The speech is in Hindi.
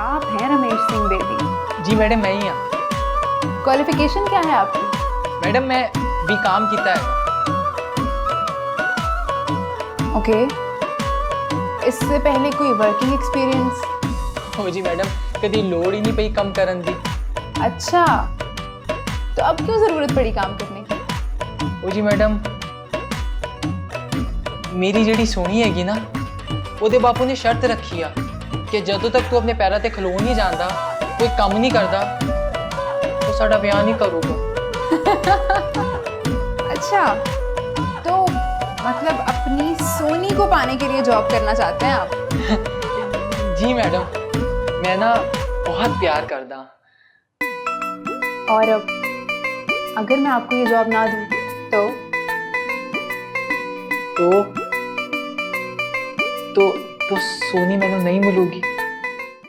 आप हैं रमेश सिंह बेदी? जी मैडम, मैं ही हाँ। क्वालिफिकेशन क्या है आपकी? मैडम मैं बीकॉम कीता है। ओके। इससे पहले कोई वर्किंग एक्सपीरियंस? हो जी मैडम, कभी लोड़ ही नहीं पई कम करन दी। अच्छा, तो अब क्यों ज़रूरत पड़ी काम करने की? हो जी मैडम, मेरी जेड़ी सोनी हैगी ना, ਉਹਦੇ ਬਾਪੂ ने शर्त रखी आ कि ਜਦੋਂ तक तू अपने पैरों ते खलो नहीं जाता, कोई काम नहीं करता, तो साडा ब्याह नहीं करूगा। अच्छा, तो मतलब अपनी सोनी को पाने के लिए जॉब करना चाहते हैं आप? जी मैडम, मैं ना बहुत प्यार करदा। और अब अगर मैं आपको ये जॉब ना दूं तो तो सोनी मैंने नहीं मिलूगी।